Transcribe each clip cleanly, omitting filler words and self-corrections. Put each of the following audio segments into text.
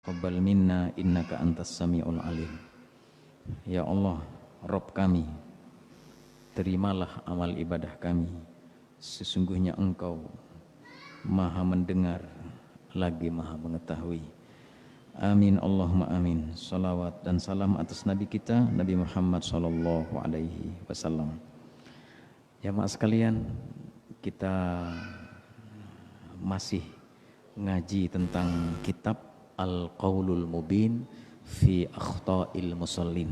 Taqabbal minna innaka antas sami'ul alim. Ya Allah, Rabb kami, terimalah amal ibadah kami. Sesungguhnya Engkau Maha mendengar lagi Maha mengetahui. Amin Allahumma amin. Salawat dan salam atas Nabi kita Nabi Muhammad sallallahu alaihi wasallam. Jamaah sekalian, kita masih ngaji tentang kitab Al-Qaulul Mubin fi Akhta'il Musallin.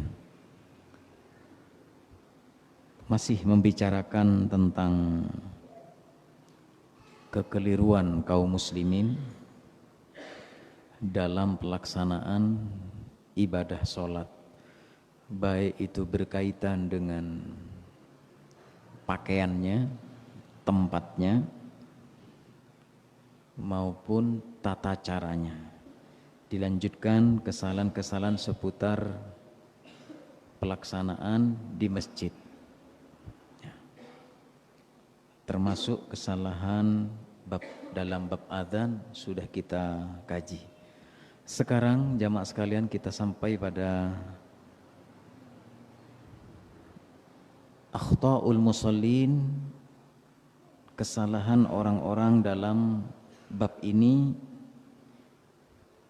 Masih membicarakan tentang kekeliruan kaum muslimin dalam pelaksanaan ibadah sholat, baik itu berkaitan dengan pakaiannya, tempatnya, maupun tata caranya. Dilanjutkan kesalahan-kesalahan seputar pelaksanaan di masjid, termasuk kesalahan dalam bab adzan sudah kita kaji. Sekarang jamaah sekalian kita sampai pada akhta'ul musallin, kesalahan orang-orang dalam bab ini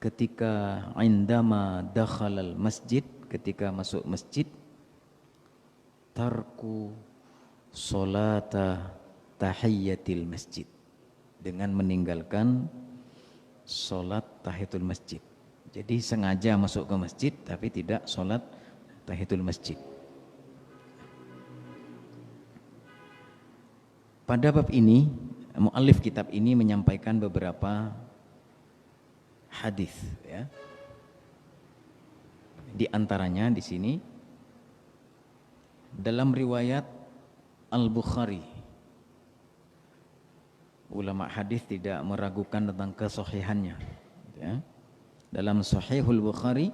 ketika indama dakhalal masjid, ketika masuk masjid, tarku sholata tahiyyatil masjid, dengan meninggalkan sholat tahiyatul masjid. Jadi sengaja masuk ke masjid tapi tidak sholat tahiyatul masjid. Pada bab ini muallif kitab ini menyampaikan beberapa hadis, ya. Di antaranya di sini dalam riwayat Al-Bukhari, ulama hadis tidak meragukan tentang kesahihannya, ya. Dalam Sahihul Bukhari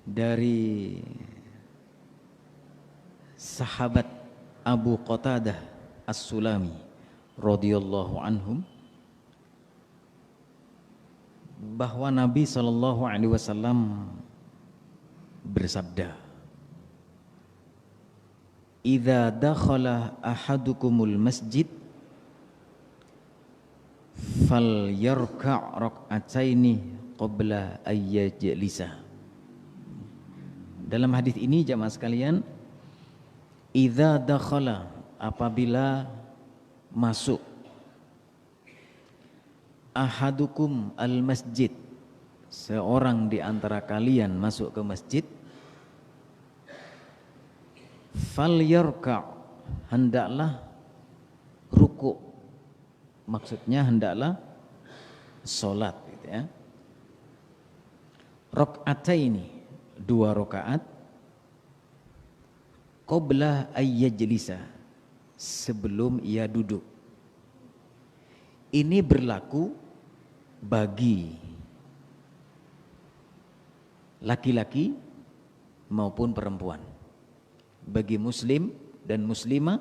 dari sahabat Abu Qatadah As-Sulami radhiyallahu anhum, bahwa Nabi sallallahu alaihi wasallam bersabda, "Idza dakhala ahadukumul masjid falyarka' rak'ataini qabla ayyajlisa." Dalam hadis ini jamaah sekalian, idza dakhala, apabila masuk, ahadukum al-masjid, seorang di antara kalian masuk ke masjid, falyarka', hendaklah ruku', maksudnya hendaklah salat, gitu ya. Rak'ataini, 2 rakaat, qabla ayyajlisa, sebelum ia duduk. Ini berlaku bagi laki-laki maupun perempuan, bagi muslim dan muslimah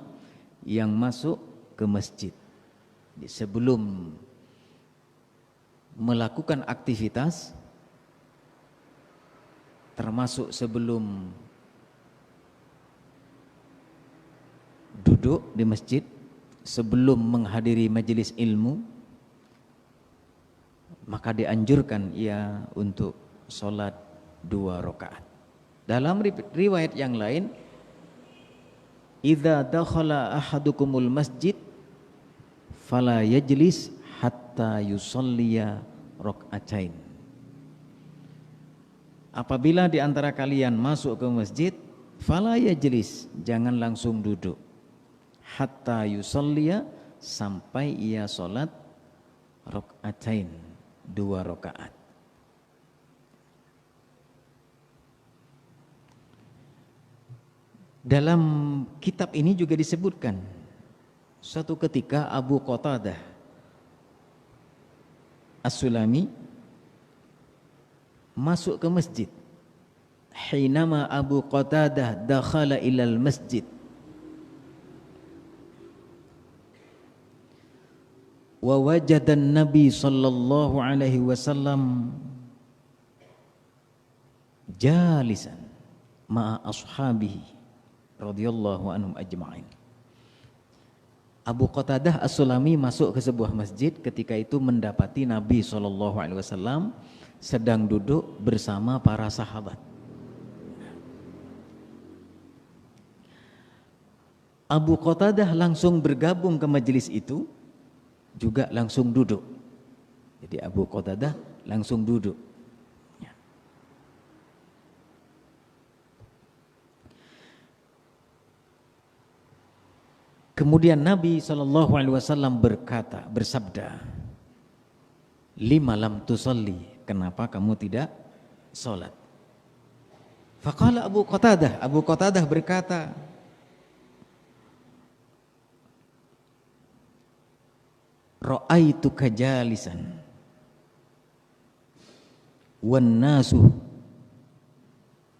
yang masuk ke masjid. Sebelum melakukan aktivitas, termasuk sebelum duduk di masjid, sebelum menghadiri majelis ilmu, maka dianjurkan ia untuk sholat 2 rakaat. Dalam riwayat yang lain, idza dakhala ahadukumul masjid fala yajlis hatta yusalliya rak'atain. Apabila di antara kalian masuk ke masjid, fala yajlis, jangan langsung duduk, hatta yusalliya, sampai ia sholat rak'atain, 2 rakaat. Dalam kitab ini juga disebutkan, suatu ketika Abu Qatadah As-Sulami masuk ke masjid. Hinama Abu Qatadah dakhala ilal masjid wa wajadan Nabi sallallahu alaihi wasallam jalisan ma'a ashabihi radhiyallahu anhum ajma'in. Abu Qatadah As-Sulami masuk ke sebuah masjid, ketika itu mendapati Nabi SAW sedang duduk bersama para sahabat. Abu Qatadah langsung bergabung ke majelis itu, juga langsung duduk. Jadi Abu Qatadah langsung duduk. Kemudian Nabi SAW bersabda, lima lam tusalli, kenapa kamu tidak sholat? Faqala Abu Qatadah berkata, ra'aituka jalisan wan nasu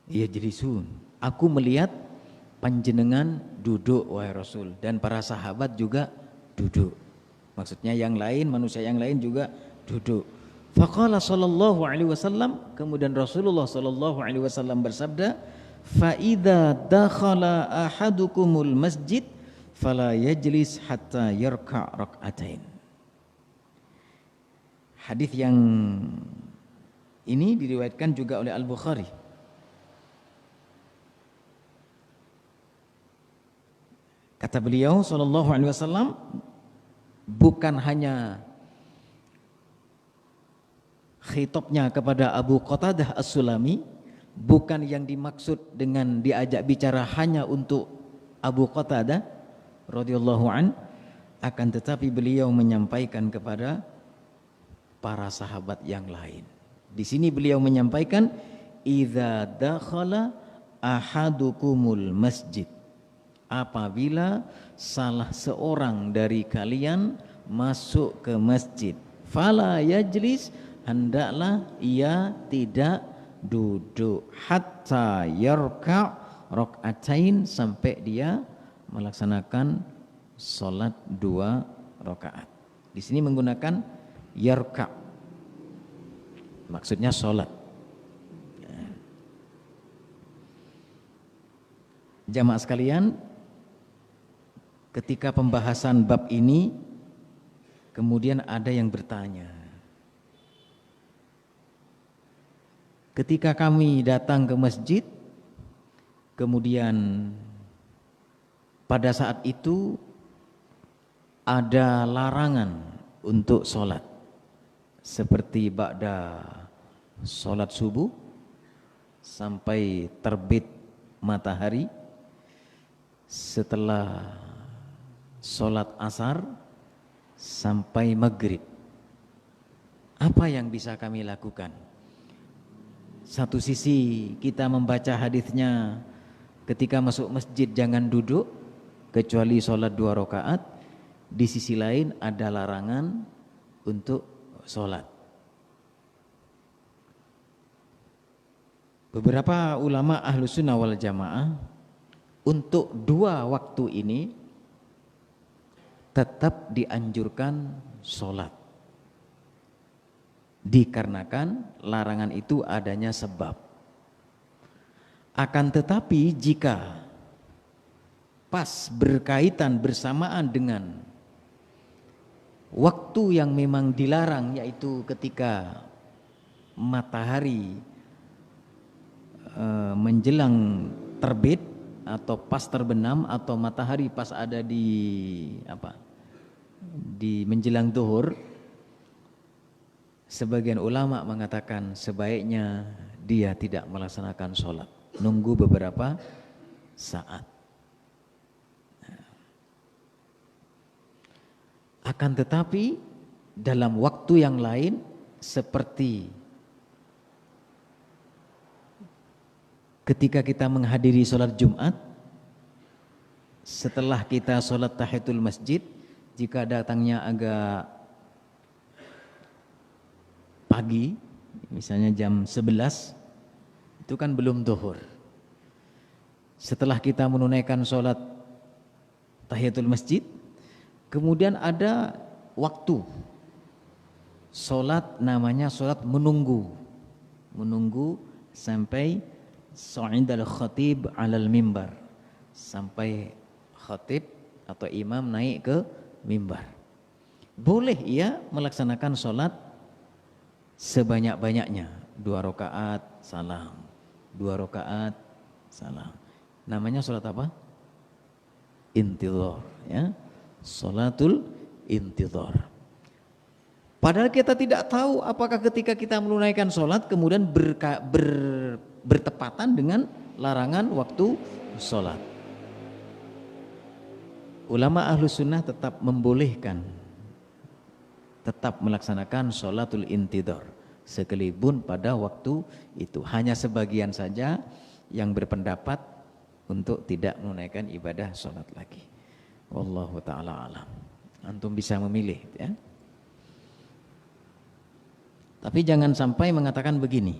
yajlisun. Aku melihat panjenengan duduk wahai Rasul, dan para sahabat juga duduk. Maksudnya yang lain, manusia yang lain juga duduk. Faqala sallallahu alaihi wasallam, kemudian Rasulullah sallallahu alaihi wasallam bersabda, fa idza dakhala ahadukumul masjid fala yajlis hatta yarka' rak'atain. Hadis yang ini diriwayatkan juga oleh Al-Bukhari. Kata beliau sallallahu alaihi wasallam, bukan hanya khitabnya kepada Abu Qatadah As-Sulami, bukan yang dimaksud dengan diajak bicara hanya untuk Abu Qatadah radhiyallahu an, akan tetapi beliau menyampaikan kepada para sahabat yang lain. Di sini beliau menyampaikan, idza dakhala ahadukumul masjid, apabila salah seorang dari kalian masuk ke masjid, fala yajlis, hendaklah ia tidak duduk, hatta yarka' rak'atain, sampai dia melaksanakan salat 2 rakaat. Di sini menggunakan yarka', maksudnya salat. Jamaah sekalian, ketika pembahasan bab ini kemudian ada yang bertanya, ketika kami datang ke masjid, kemudian pada saat itu ada larangan untuk sholat, seperti ba'da sholat subuh sampai terbit matahari, setelah sholat asar sampai maghrib. Apa yang bisa kami lakukan? Satu sisi kita membaca hadisnya, ketika masuk masjid jangan duduk kecuali sholat 2 rakaat. Di sisi lain ada larangan untuk sholat. Beberapa ulama Ahlus Sunnah wal Jamaah untuk 2 waktu ini tetap dianjurkan sholat, dikarenakan larangan itu adanya sebab. Akan tetapi jika pas berkaitan bersamaan dengan waktu yang memang dilarang, yaitu ketika matahari menjelang terbit atau pas terbenam, atau matahari pas ada di menjelang zuhur, sebagian ulama mengatakan sebaiknya dia tidak melaksanakan sholat, nunggu beberapa saat. Akan tetapi dalam waktu yang lain, seperti ketika kita menghadiri sholat Jumat, setelah kita sholat tahiyatul masjid, jika datangnya agak pagi, misalnya jam 11, itu kan belum zuhur. Setelah kita menunaikan sholat tahiyatul masjid, kemudian ada waktu sholat namanya sholat menunggu sampai sa'idal khatib 'alal mimbar, sampai khatib atau imam naik ke mimbar. Boleh ia melaksanakan sholat sebanyak-banyaknya, 2 rakaat salam, 2 rakaat salam. Namanya sholat apa? Intidhar, ya. Sholatul intidhar. Padahal kita tidak tahu apakah ketika kita menunaikan sholat kemudian bertepatan dengan larangan waktu sholat. Ulama Ahlus Sunnah tetap membolehkan, tetap melaksanakan sholatul intidhar sekalipun pada waktu itu. Hanya sebagian saja yang berpendapat untuk tidak menunaikan ibadah sholat lagi. Wallahu ta'ala alam. Antum bisa memilih, ya. Tapi jangan sampai mengatakan begini,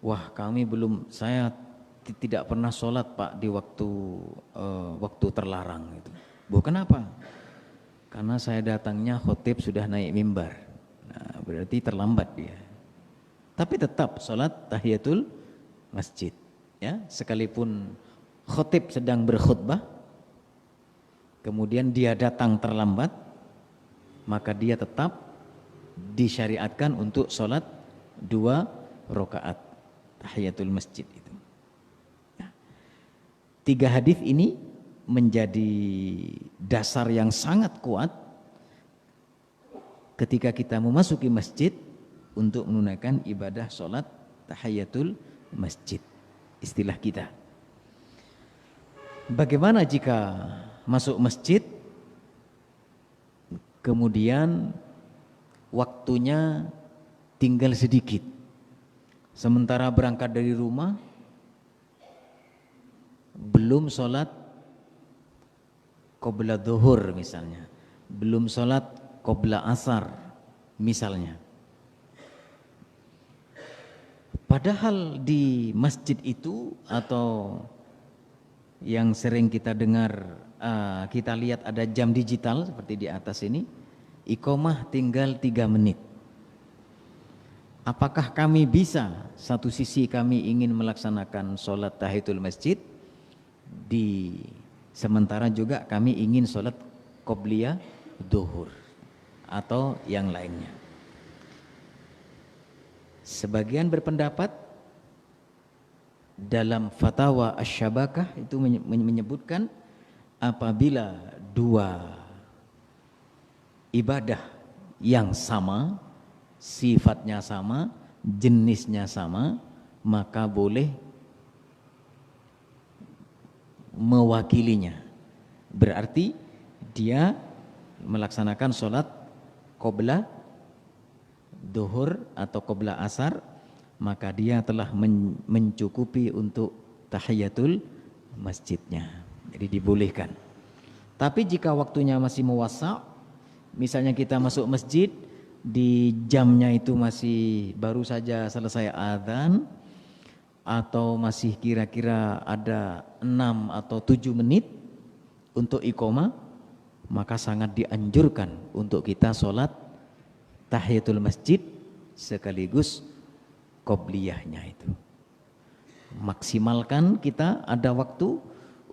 wah saya tidak pernah sholat Pak di waktu terlarang itu. Bu, kenapa? Karena saya datangnya khotib sudah naik mimbar. Nah, berarti terlambat dia. Tapi tetap sholat tahiyatul masjid, ya. Sekalipun khotib sedang berkhutbah, kemudian dia datang terlambat, maka dia tetap disyariatkan untuk sholat 2 rakaat tahiyatul masjid itu. Nah, 3 hadis ini menjadi dasar yang sangat kuat ketika kita memasuki masjid untuk menunaikan ibadah sholat tahiyatul masjid, istilah kita. Bagaimana jika masuk masjid kemudian waktunya tinggal sedikit, sementara berangkat dari rumah belum sholat qabla dhuhur misalnya, belum sholat qabla asar misalnya. Padahal di masjid itu atau yang sering kita dengar, kita lihat ada jam digital seperti di atas ini, iqamah tinggal 3 menit. Apakah kami bisa, satu sisi kami ingin melaksanakan sholat tahiyatul masjid, sementara juga kami ingin sholat qobliyah duhur atau yang lainnya. Sebagian berpendapat dalam fatwa Asy-Syabakah itu menyebutkan apabila 2 ibadah yang sama, sifatnya sama, jenisnya sama, maka boleh mewakilinya. Berarti dia melaksanakan sholat qobla duhur atau qobla asar, maka dia telah mencukupi untuk tahiyatul masjidnya. Jadi dibolehkan. Tapi jika waktunya masih muwassa', misalnya kita masuk masjid di jamnya itu masih baru saja selesai adzan, atau masih kira-kira ada 6 atau 7 menit untuk iqamah, maka sangat dianjurkan untuk kita sholat tahiyatul masjid sekaligus qobliyahnya itu. Maksimalkan kita ada waktu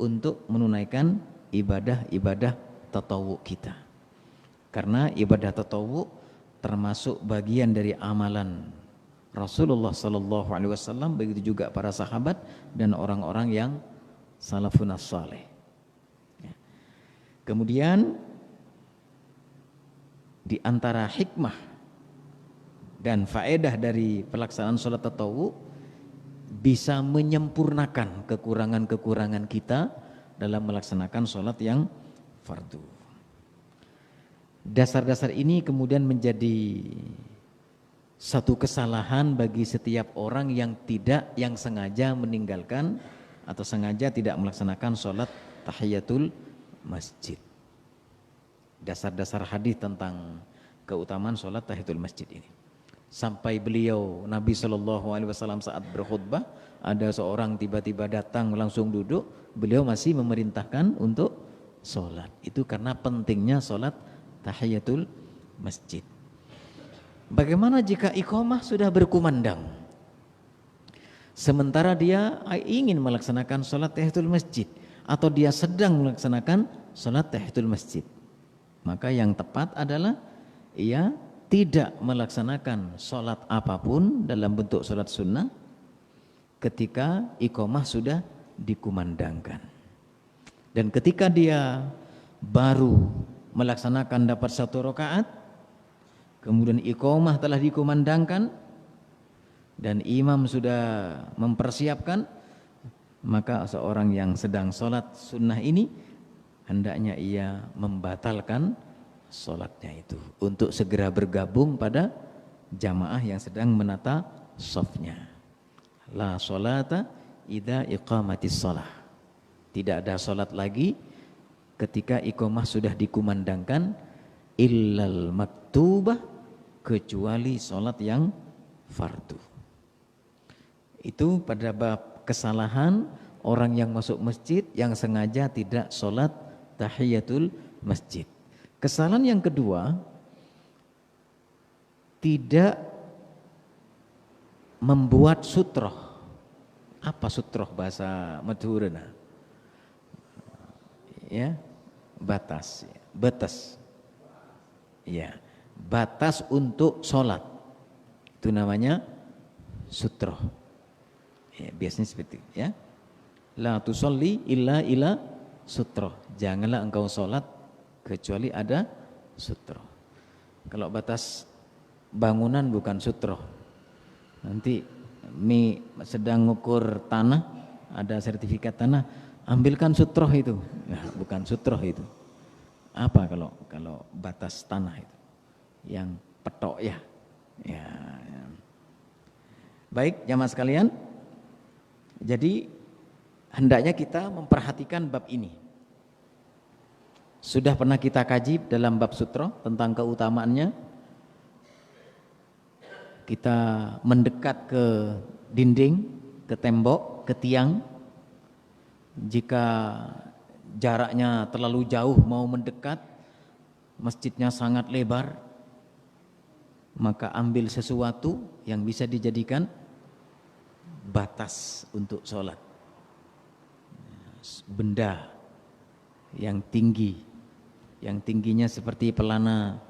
untuk menunaikan ibadah-ibadah tatawwu kita. Karena ibadah tatawwu termasuk bagian dari amalan Rasulullah sallallahu alaihi wasallam, begitu juga para sahabat dan orang-orang yang salafun as-salih. Kemudian di antara hikmah dan faedah dari pelaksanaan sholat tatawwu bisa menyempurnakan kekurangan-kekurangan kita dalam melaksanakan sholat yang fardu. Dasar-dasar ini kemudian menjadi satu kesalahan bagi setiap orang yang sengaja meninggalkan atau sengaja tidak melaksanakan sholat tahiyatul masjid. Dasar-dasar hadis tentang keutamaan sholat tahiyatul masjid ini. Sampai beliau Nabi SAW saat berkhutbah, ada seorang tiba-tiba datang langsung duduk, beliau masih memerintahkan untuk sholat. Itu karena pentingnya sholat tahiyatul masjid. Bagaimana jika iqamah sudah berkumandang? sementara dia ingin melaksanakan sholat tahiyatul masjid atau dia sedang melaksanakan sholat tahiyatul masjid, maka yang tepat adalah ia tidak melaksanakan sholat apapun dalam bentuk sholat sunnah ketika iqamah sudah dikumandangkan. Dan ketika dia baru melaksanakan dapat 1 rakaat, kemudian iqamah telah dikumandangkan dan imam sudah mempersiapkan, maka seorang yang sedang sholat sunnah ini hendaknya ia membatalkan sholatnya itu untuk segera bergabung pada jamaah yang sedang menata shafnya. La sholata idza iqamatis shalah. Tidak ada sholat lagi ketika iqamah sudah dikumandangkan, illal maktubah, kecuali sholat yang fardu. Itu pada bab kesalahan orang yang masuk masjid yang sengaja tidak sholat tahiyatul masjid. Kesalahan yang kedua, tidak membuat sutroh. Apa sutroh bahasa Madura? Ya, batas, batas. Ya, batas untuk sholat. Itu namanya sutroh. Ya, biasanya seperti itu, ya. La tusolli illa sutroh. Janganlah engkau sholat kecuali ada sutroh. Kalau batas bangunan bukan sutroh. Nanti sedang ngukur tanah, ada sertifikat tanah, ambilkan sutroh itu. Nah, bukan sutroh itu. Apa kalau batas tanah itu? Yang petok ya. Ya. Baik, jamaah sekalian. Jadi hendaknya kita memperhatikan bab ini. Sudah pernah kita kaji dalam bab sutroh tentang keutamaannya. Kita mendekat ke dinding, ke tembok, ke tiang. Jika jaraknya terlalu jauh mau mendekat, masjidnya sangat lebar, maka ambil sesuatu yang bisa dijadikan batas untuk sholat. Benda yang tinggi, yang tingginya seperti pelana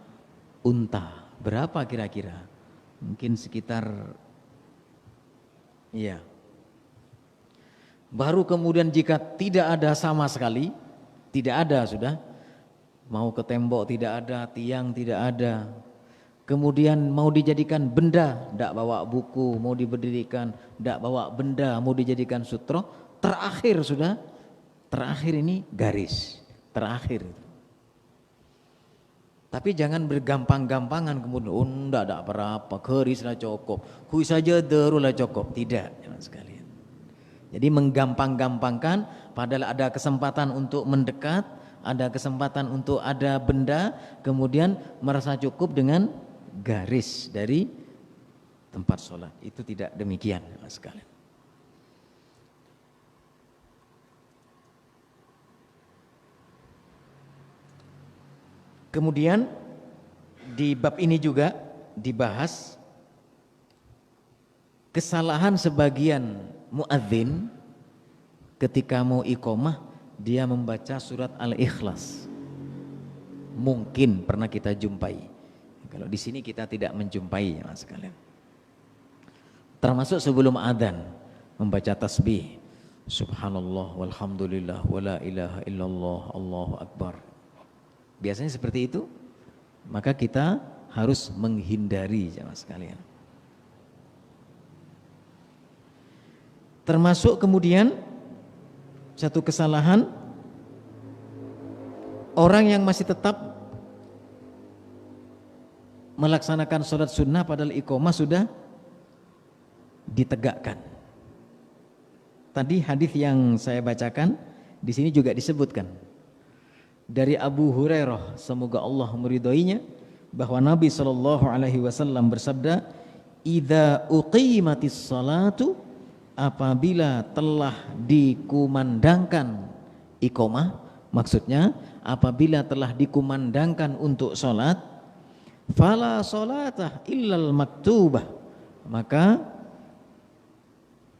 unta. Berapa kira-kira? Mungkin sekitar, ya. Baru kemudian jika tidak ada sama sekali, tidak ada sudah, mau ke tembok tidak ada, tiang tidak ada, kemudian mau dijadikan benda, tidak bawa buku, mau diberdirikan, tidak bawa benda, mau dijadikan sutroh, terakhir sudah, terakhir ini garis, terakhir. Tapi jangan bergampang-gampangan kemudian, oh enggak ada apa-apa, kerislah cukup, kui saja derulah cukup. Tidak, jangan sekalian. Jadi menggampang-gampangkan, padahal ada kesempatan untuk mendekat, ada kesempatan untuk ada benda, kemudian merasa cukup dengan garis dari tempat sholat. Itu tidak demikian, sekalian. Kemudian di bab ini juga dibahas kesalahan sebagian muadzin ketika mau iqamah, dia membaca surat Al-Ikhlas. Mungkin pernah kita jumpai. Kalau di sini kita tidak menjumpai, ya sekalian. Termasuk sebelum adzan membaca tasbih, subhanallah walhamdulillah wala ilaha illallah Allahu akbar. Biasanya seperti itu, maka kita harus menghindari, jamaah sekalian. Termasuk kemudian satu kesalahan, orang yang masih tetap melaksanakan sholat sunnah padahal iqamah sudah ditegakkan. Tadi hadis yang saya bacakan di sini juga disebutkan dari Abu Hurairah, semoga Allah meridhoinya, bahwa Nabi SAW bersabda, "Idza uqimatis salatu", apabila telah dikumandangkan iqamah, maksudnya apabila telah dikumandangkan untuk salat, fala salatah illal maktubah, maka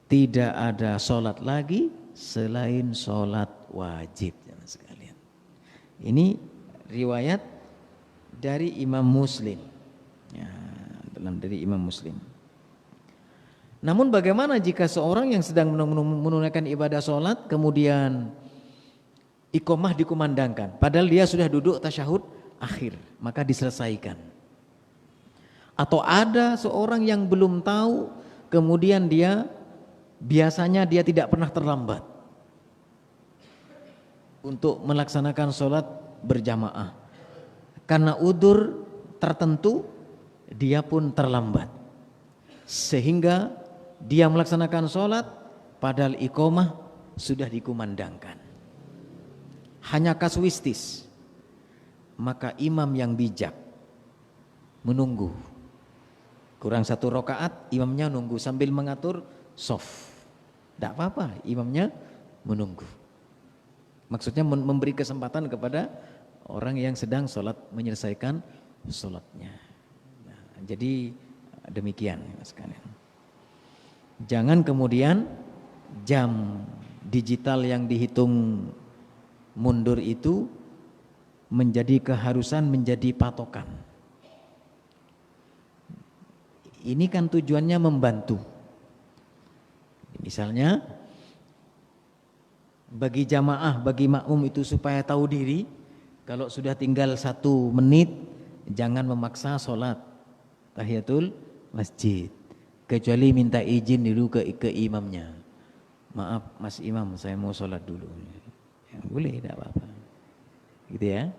Tidak ada sholat lagi selain sholat wajib, sekalian. Ini riwayat dari Imam Muslim, ya, dari Imam Muslim. Namun bagaimana jika seorang yang sedang menunaikan ibadah sholat kemudian iqamah dikumandangkan, padahal dia sudah duduk tasyahud akhir, maka diselesaikan. Atau ada seorang yang belum tahu, kemudian biasanya dia tidak pernah terlambat untuk melaksanakan sholat berjamaah. Karena udzur tertentu dia pun terlambat, sehingga dia melaksanakan sholat padahal iqamah sudah dikumandangkan. Hanya kasuistis, maka imam yang bijak menunggu. Kurang 1 rakaat, imamnya nunggu sambil mengatur shaf. Tidak apa-apa, imamnya menunggu. Maksudnya memberi kesempatan kepada orang yang sedang sholat menyelesaikan sholatnya. Nah, jadi demikian, Mas sekalian. Jangan kemudian jam digital yang dihitung mundur itu menjadi keharusan, menjadi patokan. Ini kan tujuannya membantu. Misalnya bagi jamaah, bagi makmum itu supaya tahu diri, kalau sudah tinggal 1 menit jangan memaksa sholat tahiyatul masjid, kecuali minta izin dulu ke imamnya. Maaf Mas Imam, saya mau sholat dulu. Ya, boleh, tidak apa-apa, gitu ya.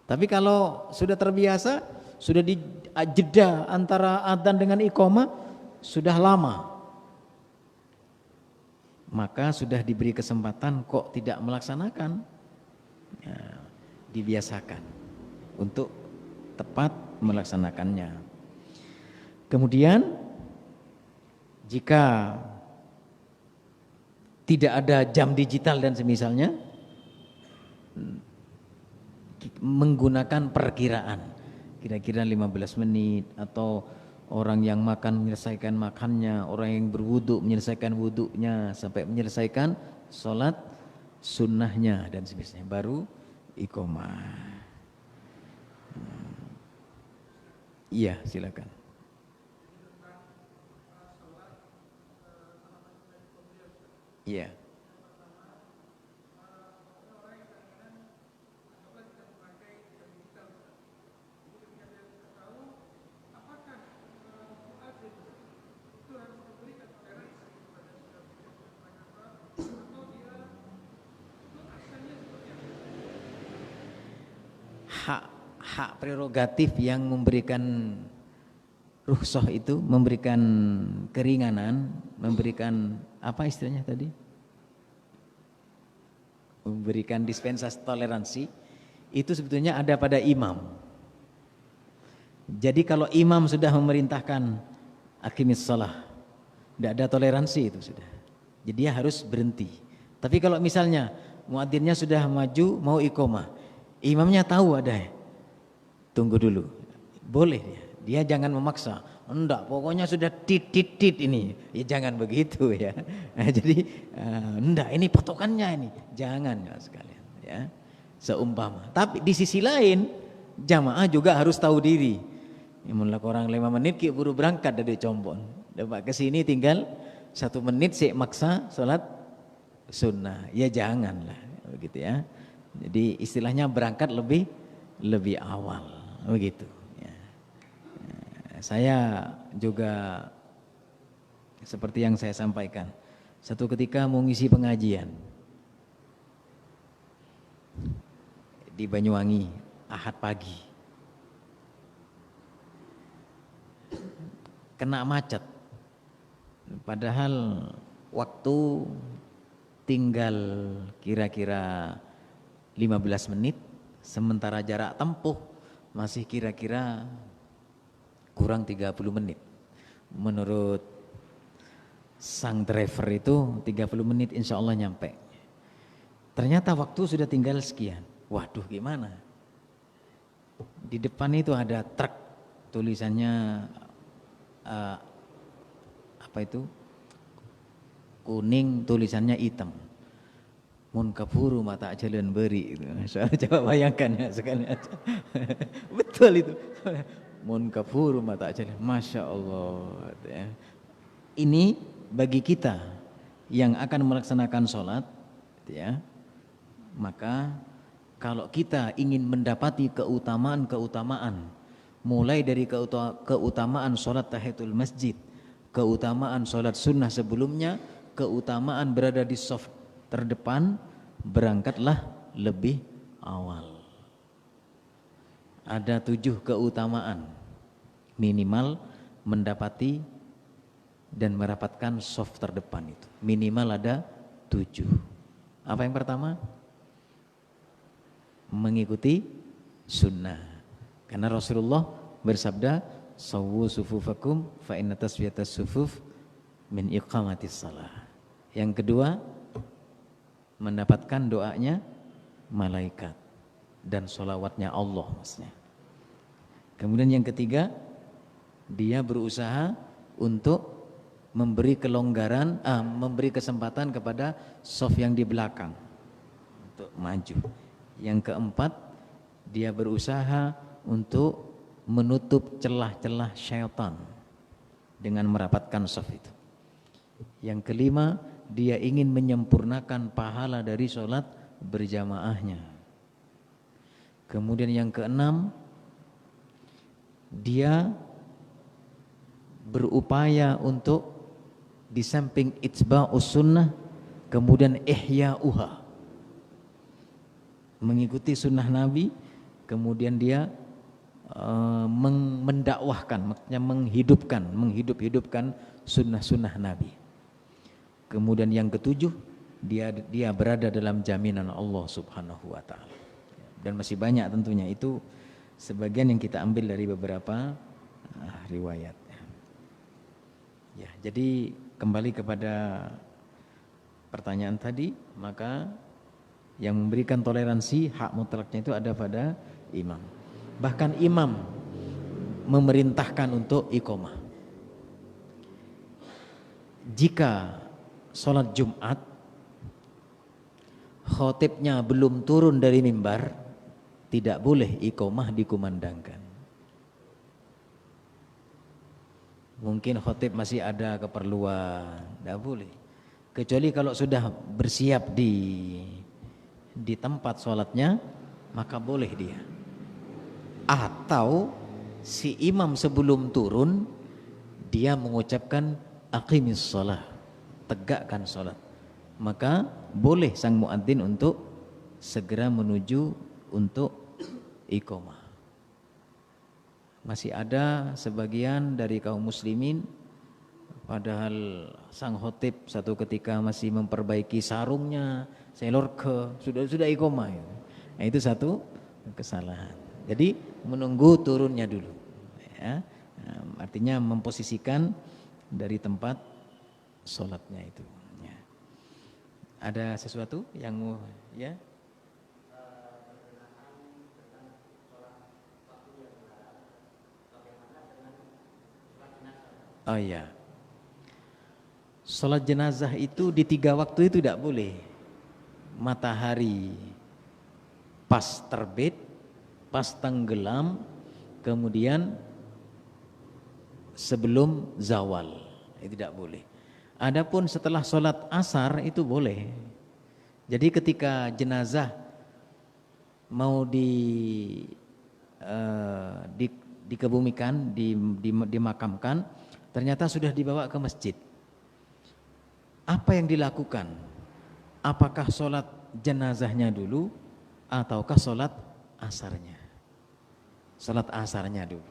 Tapi kalau sudah terbiasa, sudah di jeda antara adzan dengan iqamah sudah lama, maka sudah diberi kesempatan kok tidak melaksanakan, ya, dibiasakan untuk tepat melaksanakannya. Kemudian jika tidak ada jam digital dan semisalnya, menggunakan perkiraan, kira-kira 15 menit, atau orang yang makan menyelesaikan makannya, orang yang berwudu menyelesaikan wudunya sampai menyelesaikan sholat sunnahnya dan sebagainya, baru iqamah. Iya, silakan. Iya. Hak prerogatif yang memberikan rukhsah itu, memberikan keringanan, memberikan apa istilahnya tadi? Memberikan dispensasi toleransi, itu sebetulnya ada pada imam. Jadi kalau imam sudah memerintahkan aqimis shalah, tidak ada toleransi itu sudah. Jadi dia harus berhenti. Tapi kalau misalnya muadzinnya sudah maju mau iqamah, imamnya tahu ada, tunggu dulu, boleh dia jangan memaksa. Enggak, pokoknya sudah tit ini, ya jangan begitu ya. Nah, jadi enggak, ini patokannya ini, jangan ya sekalian ya. Seumpama. Tapi di sisi lain jamaah juga harus tahu diri. Mulai orang 5 menit ki buru berangkat dari Combon, dapat ke sini tinggal 1 menit sik maksa sholat sunnah, ya janganlah begitu ya. Jadi istilahnya berangkat lebih awal begitu. Saya juga seperti yang saya sampaikan, satu ketika mau ngisi pengajian di Banyuwangi Ahad pagi, kena macet, padahal waktu tinggal kira-kira 15 menit, sementara jarak tempuh masih kira-kira kurang 30 menit. Menurut sang driver itu 30 menit insya Allah nyampe. Ternyata waktu sudah tinggal sekian. Waduh, gimana? Di depan itu ada truk, tulisannya apa itu? kuning tulisannya hitam. Mun kafuru mata jalan beri itu. Soalnya coba bayangkan ya sekali aja. Betul itu. Mun kafuru mata jalan. Masya Allah. Ini bagi kita yang akan melaksanakan sholat, ya, maka kalau kita ingin mendapati keutamaan-keutamaan, mulai dari keutamaan sholat tahiyatul masjid, keutamaan sholat sunnah sebelumnya, keutamaan berada di shaf terdepan, berangkatlah lebih awal. Ada 7 keutamaan minimal mendapati dan merapatkan shaf terdepan itu. Minimal ada 7. Apa yang pertama? Mengikuti sunnah. Karena Rasulullah bersabda, "Sawwu sufufakum fa inna taswiyatas sufuf min iqamatis shalah." Yang kedua, mendapatkan doanya malaikat dan sholawatnya Allah maksudnya. Kemudian yang ketiga, dia berusaha untuk memberi kelonggaran, memberi kesempatan kepada shaf yang di belakang untuk maju. Yang keempat, dia berusaha untuk menutup celah-celah syaitan dengan merapatkan shaf itu. Yang kelima, dia ingin menyempurnakan pahala dari sholat berjamaahnya. Kemudian yang keenam, dia berupaya untuk di samping itsba'us sunnah, kemudian ihya'uha, mengikuti sunnah Nabi, kemudian dia mendakwahkan, maksudnya menghidupkan sunnah-sunnah Nabi. Kemudian yang ketujuh, dia berada dalam jaminan Allah Subhanahu wa taala. Dan masih banyak tentunya, itu sebagian yang kita ambil dari beberapa riwayat. Ya, jadi kembali kepada pertanyaan tadi, maka yang memberikan toleransi hak mutlaknya itu ada pada imam. Bahkan imam memerintahkan untuk iqamah. Jika sholat Jumat khotibnya belum turun dari mimbar, tidak boleh iqamah dikumandangkan. Mungkin khotib masih ada keperluan, tidak boleh. Kecuali kalau sudah bersiap di tempat sholatnya, maka boleh dia. Atau si imam sebelum turun, dia mengucapkan aqimis shalah, tegakkan sholat, maka boleh sang muadzin untuk segera menuju untuk iqamah. Masih ada sebagian dari kaum muslimin, padahal sang khotib satu ketika masih memperbaiki sarungnya, selorke, sudah iqamah. Nah, itu satu kesalahan. Jadi menunggu turunnya dulu, ya. Artinya memposisikan dari tempat sholatnya itu. Ya. Ada sesuatu yang ya? Oh iya, sholat jenazah itu di 3 waktu itu tidak boleh. Matahari pas terbit, pas tenggelam, kemudian sebelum zawal, itu tidak boleh. Adapun setelah sholat asar itu boleh. Jadi ketika jenazah mau dikebumikan, dimakamkan, ternyata sudah dibawa ke masjid. Apa yang dilakukan? Apakah sholat jenazahnya dulu ataukah sholat asarnya? Sholat asarnya dulu.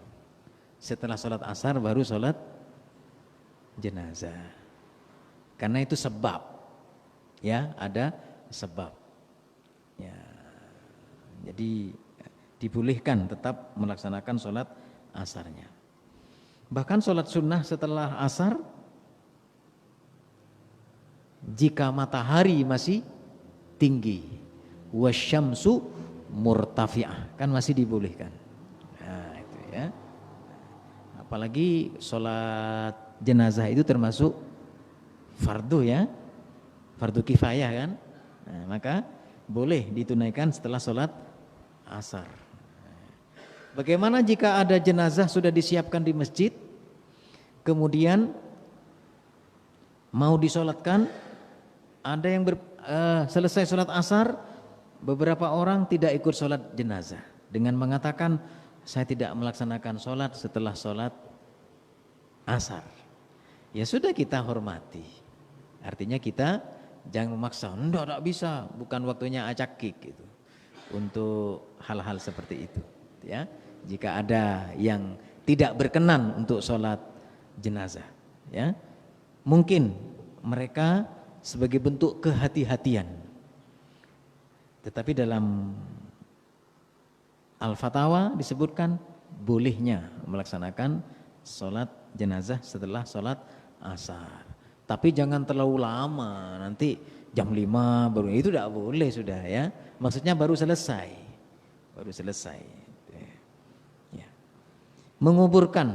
Setelah sholat asar baru sholat jenazah. Karena itu sebab, ya, ada sebab. Ya, jadi dibolehkan tetap melaksanakan sholat asarnya. Bahkan sholat sunnah setelah asar, jika matahari masih tinggi, wasyamsu murtafi'ah, kan masih dibolehkan. Nah, itu ya. Apalagi sholat jenazah itu termasuk fardu, ya, fardu kifayah kan. Nah, maka boleh ditunaikan setelah sholat asar. Bagaimana jika ada jenazah sudah disiapkan di masjid, kemudian mau disolatkan, ada yang selesai sholat asar, beberapa orang tidak ikut sholat jenazah dengan mengatakan saya tidak melaksanakan sholat setelah sholat asar. Ya sudah, kita hormati. Artinya kita jangan memaksa, enggak bisa, bukan waktunya acakik gitu. Untuk hal-hal seperti itu, ya. Jika ada yang tidak berkenan untuk sholat jenazah, ya, mungkin mereka sebagai bentuk kehati-hatian. Tetapi dalam Al-Fatawa disebutkan bolehnya melaksanakan sholat jenazah setelah sholat asar. Tapi jangan terlalu lama, nanti jam 5 baru, itu tidak boleh sudah, ya. Maksudnya baru selesai. Ya. Menguburkan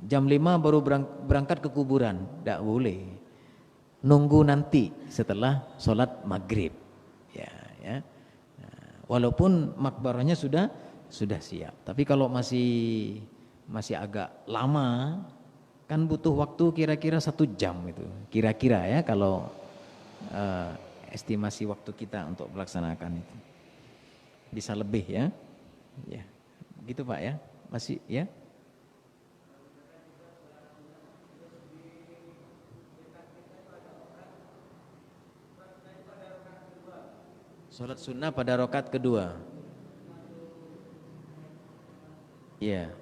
jam 5 baru berangkat ke kuburan, tidak boleh. Nunggu nanti setelah sholat maghrib, ya. Walaupun makbarahnya sudah siap, tapi kalau masih agak lama, kan butuh waktu kira-kira 1 jam itu, kira-kira ya, kalau estimasi waktu kita untuk melaksanakan itu bisa lebih, ya. Gitu Pak, ya, masih, ya. Sholat sunnah pada rakaat kedua. Iya.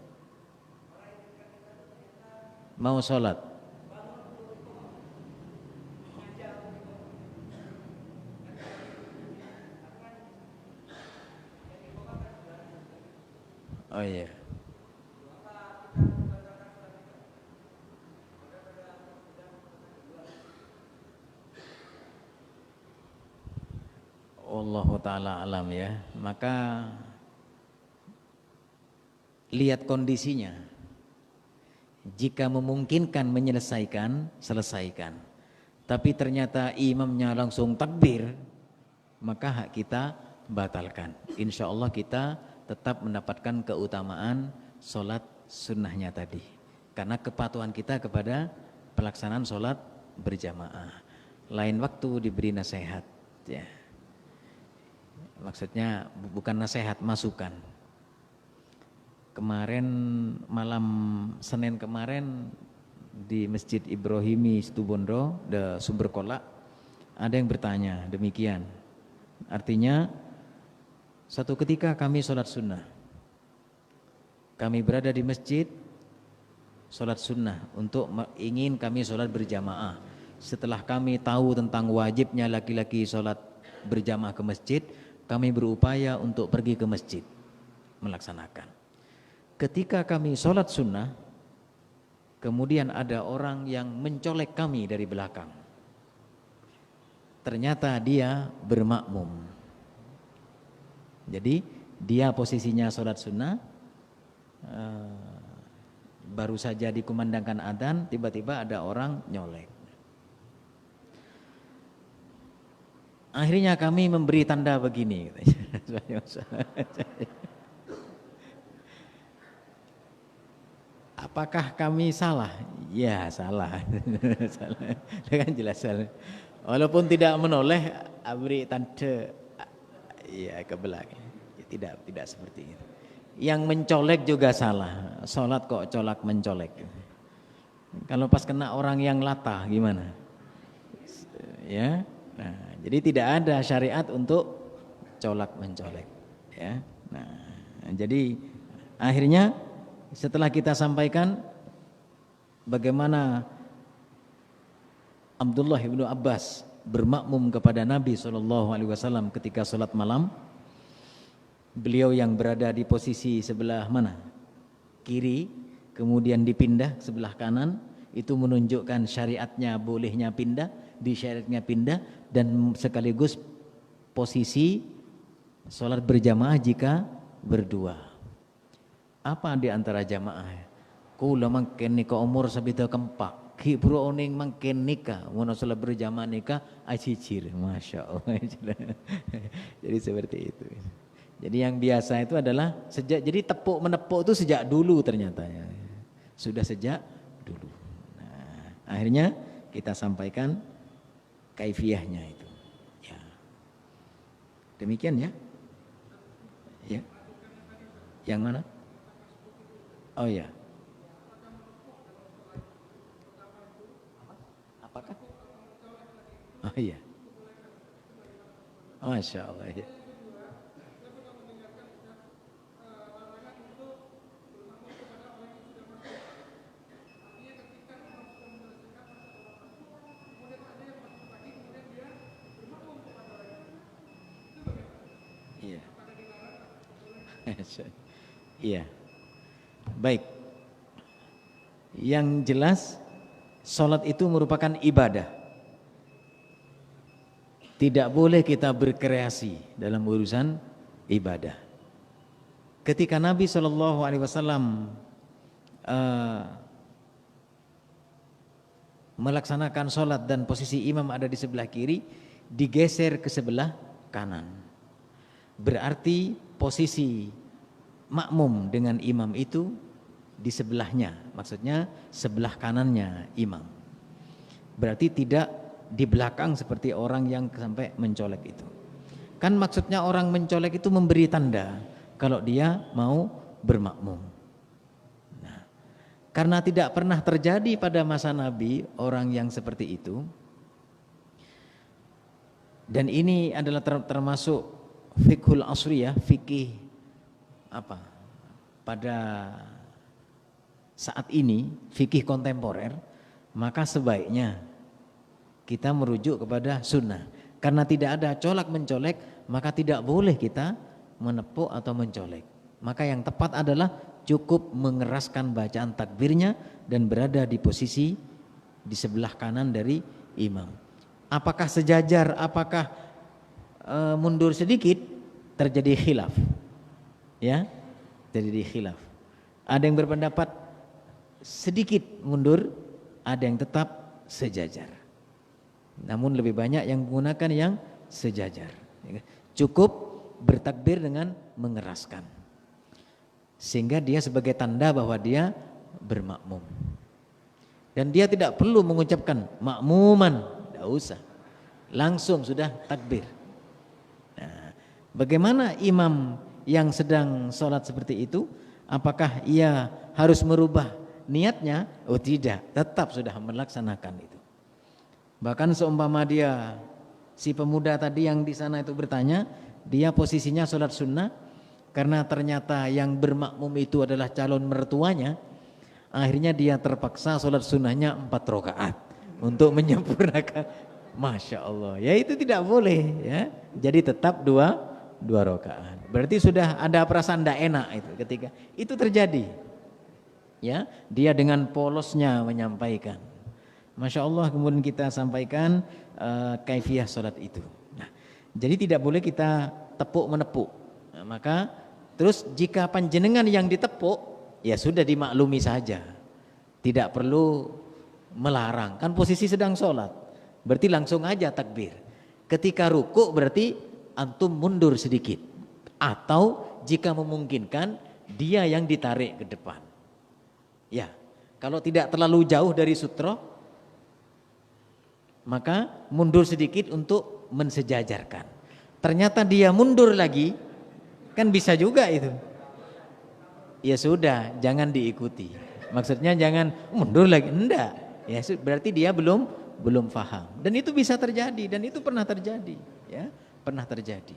Mau sholat. Oh iya. Wallahu ta'ala alam, ya. Maka lihat kondisinya. Jika memungkinkan menyelesaikan, selesaikan. Tapi ternyata imamnya langsung takbir, maka hak kita batalkan. Insya Allah kita tetap mendapatkan keutamaan sholat sunnahnya tadi, karena kepatuhan kita kepada pelaksanaan sholat berjamaah. Lain waktu diberi nasihat, ya. Maksudnya bukan nasihat, masukan. Kemarin malam Senin kemarin di Masjid Ibrahimi Situbondo, the Sumber Kolak, ada yang bertanya demikian. Artinya satu ketika kami sholat sunnah, kami berada di masjid sholat sunnah untuk ingin kami sholat berjamaah. Setelah kami tahu tentang wajibnya laki-laki sholat berjamaah ke masjid, kami berupaya untuk pergi ke masjid melaksanakan. Ketika kami sholat sunnah, kemudian ada orang yang mencolek kami dari belakang. Ternyata dia bermakmum. Jadi dia posisinya sholat sunnah, baru saja dikumandangkan adzan, tiba-tiba ada orang nyolek. Akhirnya kami memberi tanda begini. Apakah kami salah? Ya salah. Salah. Kan jelas salah. Walaupun tidak menoleh, beri tanda ya ke belakang. Tidak seperti itu. Yang mencolek juga salah. Sholat kok colak mencolek. Kalau pas kena orang yang latah gimana? Ya. Nah, jadi tidak ada syariat untuk colak mencolek, ya. Nah, jadi akhirnya setelah kita sampaikan bagaimana Abdullah ibnu Abbas bermakmum kepada Nabi SAW ketika sholat malam, beliau yang berada di posisi sebelah mana? Kiri, kemudian dipindah sebelah kanan, itu menunjukkan syariatnya bolehnya pindah, disyariatnya pindah, dan sekaligus posisi sholat berjamaah jika berdua. Apa di antara jamaah? Kula mangkene ke umur sabida kempak. Ki bro oning mangken nikah, ngono salat berjamaah nikah ajijir, masya Allah. Jadi seperti itu. Jadi yang biasa itu adalah jadi tepuk menepuk itu sejak dulu ternyata ya. Sudah sejak dulu. Nah, akhirnya kita sampaikan kaifiyahnya itu. Ya. Demikian ya. Ya. Yang mana? Oh ya. Apakah? Oh iya. Masya Allah ya. Iya. Iya. Baik. Yang jelas salat itu merupakan ibadah. Tidak boleh kita berkreasi dalam urusan ibadah. Ketika Nabi SAW melaksanakan sholat dan posisi imam ada di sebelah kiri, digeser ke sebelah kanan. Berarti posisi makmum dengan imam itu di sebelahnya, maksudnya sebelah kanannya imam. Berarti tidak di belakang seperti orang yang sampai mencolek itu. Kan maksudnya orang mencolek itu memberi tanda kalau dia mau bermakmum. Nah, karena tidak pernah terjadi pada masa Nabi orang yang seperti itu, dan ini adalah termasuk fiqhul asriyah, fikih apa? Pada saat ini fikih kontemporer, maka sebaiknya kita merujuk kepada sunnah. Karena tidak ada colak mencolek, maka tidak boleh kita menepuk atau mencolek. Maka yang tepat adalah cukup mengeraskan bacaan takbirnya dan berada di posisi di sebelah kanan dari imam. Apakah sejajar, apakah mundur sedikit, terjadi khilaf. Ya, terjadi khilaf. Ada yang berpendapat sedikit mundur, ada yang tetap sejajar. Namun lebih banyak yang menggunakan yang sejajar. Cukup bertakbir dengan mengeraskan, sehingga dia sebagai tanda bahwa dia bermakmum. Dan dia tidak perlu mengucapkan makmuman, tidak usah, langsung sudah takbir. Nah, bagaimana imam yang sedang sholat seperti itu? Apakah ia harus merubah niatnya? Oh tidak, tetap sudah melaksanakan itu. Bahkan seumpama dia, si pemuda tadi yang di sana itu bertanya, dia posisinya sholat sunnah, karena ternyata yang bermakmum itu adalah calon mertuanya, akhirnya dia terpaksa sholat sunnahnya 4 rakaat untuk menyempurnakan. Masya Allah, ya itu tidak boleh ya. Jadi tetap dua rakaat. Berarti sudah ada perasaan tidak enak itu ketika itu terjadi. Ya, dia dengan polosnya menyampaikan. Masya Allah, kemudian kita sampaikan kaifiyah sholat itu. Nah, jadi tidak boleh kita tepuk menepuk. Nah, maka terus jika panjenengan yang ditepuk, ya sudah dimaklumi saja. Tidak perlu melarang. Kan posisi sedang sholat, berarti langsung aja takbir. Ketika ruku berarti antum mundur sedikit. Atau jika memungkinkan dia yang ditarik ke depan. Ya, kalau tidak terlalu jauh dari sutra, maka mundur sedikit untuk mensejajarkan. Ternyata dia mundur lagi, kan bisa juga itu. Ya sudah, jangan diikuti. Maksudnya jangan mundur lagi, enggak. Ya berarti dia belum paham. Dan itu bisa terjadi, dan itu pernah terjadi, ya, pernah terjadi.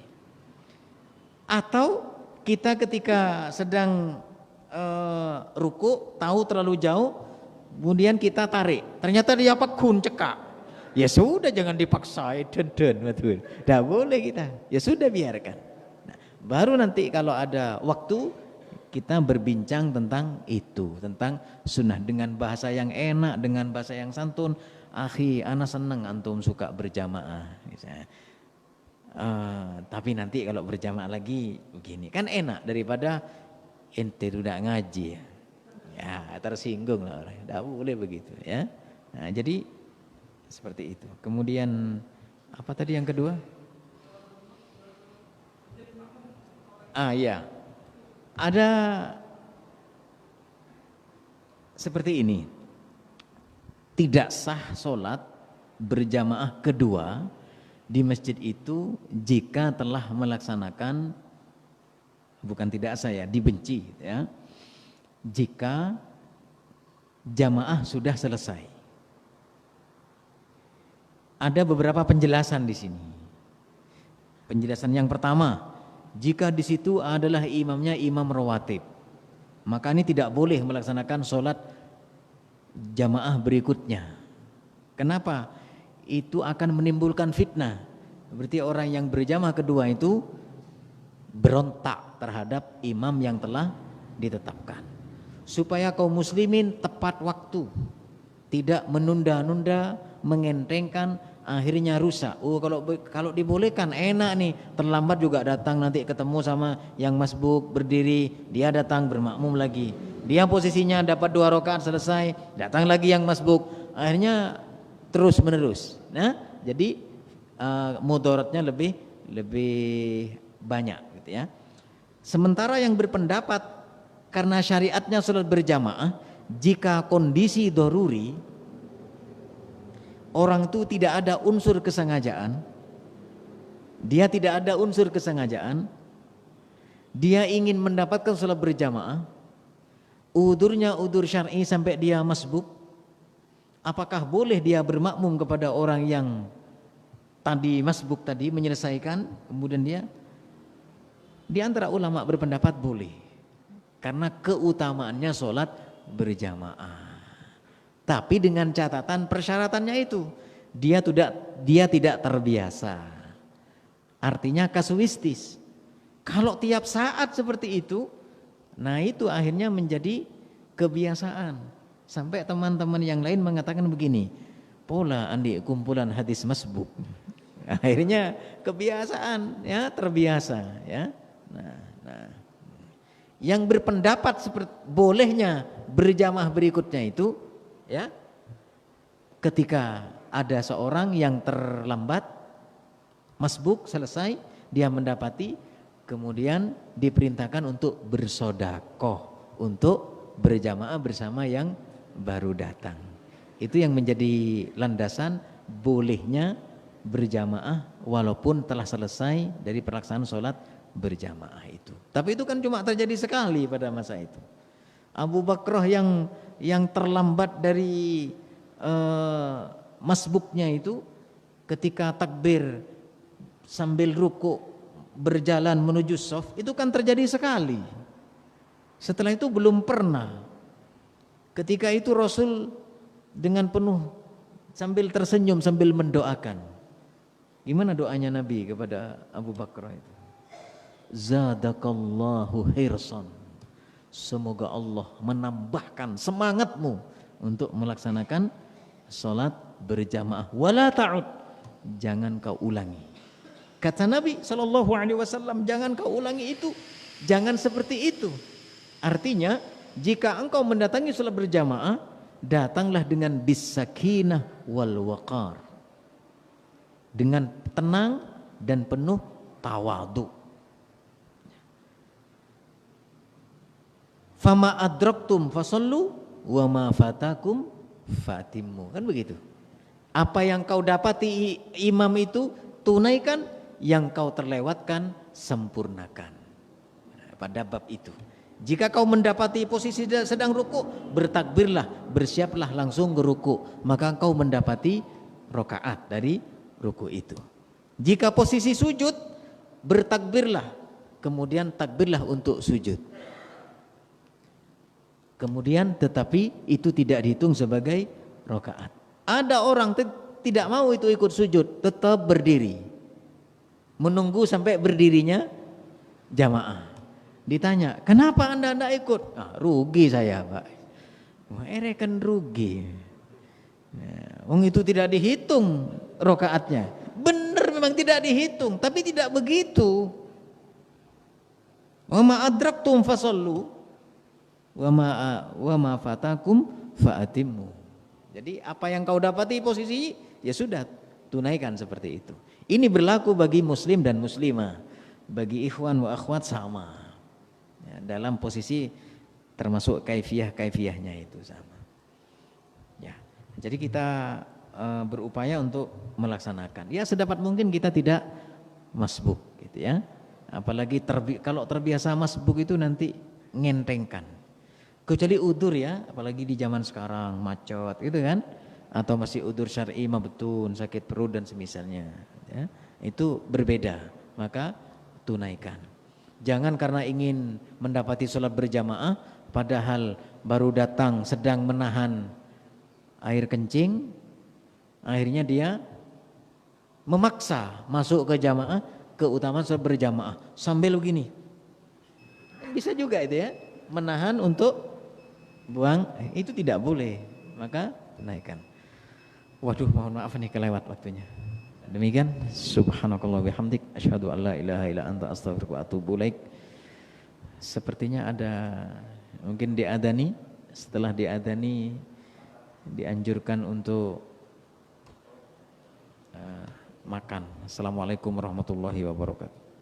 Atau kita ketika sedang ruku tahu terlalu jauh, kemudian kita tarik, ternyata dia pekun cekak. Ya sudah, jangan dipaksa, betul. Tidak boleh kita. Ya sudah, biarkan. Nah, baru nanti kalau ada waktu kita berbincang tentang itu, tentang sunnah dengan bahasa yang enak, dengan bahasa yang santun. Akhi, ana seneng antum suka berjamaah, misalnya. Tapi nanti kalau berjamaah lagi begini, kan enak daripada ente tidak ngaji. Ya tersinggung lah orang. Tidak boleh begitu ya. Nah, jadi seperti itu. Kemudian apa tadi yang kedua? Ya. Ada seperti ini. Tidak sah sholat berjamaah kedua di masjid itu jika telah melaksanakan, bukan tidak sah ya, dibenci ya, jika jamaah sudah selesai. Ada beberapa penjelasan di sini. Penjelasan yang pertama, jika di situ adalah imamnya imam rawatib, maka ini tidak boleh melaksanakan sholat jamaah berikutnya. Kenapa? Itu akan menimbulkan fitnah. Berarti orang yang berjamaah kedua itu berontak terhadap imam yang telah ditetapkan. Supaya kaum muslimin tepat waktu, tidak menunda-nunda, mengentengkan, akhirnya rusak. Kalau dibolehkan enak nih, terlambat juga datang nanti ketemu sama yang masbuk berdiri, dia datang bermakmum lagi. Dia posisinya dapat 2 rakaat selesai, datang lagi yang masbuk, akhirnya terus menerus. Nah, jadi mudaratnya lebih banyak gitu ya. Sementara yang berpendapat karena syariatnya salat berjamaah, jika kondisi daruri, orang itu tidak ada unsur kesengajaan, dia tidak ada unsur kesengajaan, dia ingin mendapatkan salat berjamaah, udurnya udur syar'i sampai dia masbuk, apakah boleh dia bermakmum kepada orang yang tadi masbuk tadi menyelesaikan, kemudian dia, di antara ulama berpendapat boleh, karena keutamaannya sholat berjamaah. Tapi dengan catatan persyaratannya itu, dia tidak terbiasa, artinya kasuistis. Kalau tiap saat seperti itu, nah itu akhirnya menjadi kebiasaan. Sampai teman-teman yang lain mengatakan begini, pola andi kumpulan hadis masbuk. Akhirnya kebiasaan ya, terbiasa ya. Nah. Yang berpendapat seperti bolehnya berjamaah berikutnya itu ya, ketika ada seorang yang terlambat masbuk selesai, dia mendapati, kemudian diperintahkan untuk bersodakoh, untuk berjamaah bersama yang baru datang. Itu yang menjadi landasan bolehnya berjamaah walaupun telah selesai dari pelaksanaan sholat berjamaah itu. Tapi itu kan cuma terjadi sekali pada masa itu. Abu Bakrah yang terlambat dari masbuknya itu, ketika takbir sambil ruku berjalan menuju shaf, itu kan terjadi sekali. Setelah itu belum pernah. Ketika itu Rasul dengan penuh sambil tersenyum sambil mendoakan. Gimana doanya Nabi kepada Abu Bakrah itu? Zadakallahu hirsan. Semoga Allah menambahkan semangatmu untuk melaksanakan sholat berjamaah. Wala ta'ud, jangan kau ulangi. Kata Nabi SAW, jangan kau ulangi itu, jangan seperti itu. Artinya, jika engkau mendatangi sholat berjamaah, datanglah dengan bisakinah wal waqar, dengan tenang dan penuh tawadhu. Fama adraktum fasallu wa ma fatakum fatimmu, kan begitu. Apa yang kau dapati imam itu tunaikan, yang kau terlewatkan sempurnakan. Pada bab itu, jika kau mendapati posisi sedang ruku, bertakbirlah, bersiaplah langsung ke ruku, maka kau mendapati rakaat dari ruku itu. Jika posisi sujud, bertakbirlah, kemudian takbirlah untuk sujud. Kemudian tetapi itu tidak dihitung sebagai rakaat. Ada orang tidak mau itu ikut sujud, tetap berdiri, menunggu sampai berdirinya jamaah. Ditanya, kenapa anda tidak ikut? Rugi saya Pak. Kan rugi. Itu tidak dihitung rakaatnya. Benar memang tidak dihitung, tapi tidak begitu. Wa ma adraktum fasallu wa ma fatakum faatimmu. Jadi apa yang kau dapati posisi, ya sudah tunaikan seperti itu. Ini berlaku bagi muslim dan muslimah, bagi ikhwan wa akhwat sama. Ya, dalam posisi termasuk kaifiyahnya itu sama. Ya, jadi kita berupaya untuk melaksanakan. Ya sedapat mungkin kita tidak masbuk, gitu ya. Apalagi kalau terbiasa masbuk itu nanti ngentengkan. Kecuali udur ya, apalagi di zaman sekarang macet gitu kan, atau masih udur syar'i mabtun, sakit perut dan semisalnya ya, itu berbeda, maka tunaikan. Jangan karena ingin mendapati sholat berjamaah padahal baru datang sedang menahan air kencing, akhirnya dia memaksa masuk ke jamaah, keutamaan sholat berjamaah sambil begini. Bisa juga itu ya, menahan untuk buang, itu tidak boleh, maka naikkan. Waduh, mohon maaf nih kelewat waktunya. Demikian, subhanakallah bihamdik asyhadu an la ilaha illa anta astaghfiruka wa atubu ilaik. Sepertinya ada mungkin diadani, setelah diadani dianjurkan untuk makan. Assalamualaikum warahmatullahi wabarakatuh.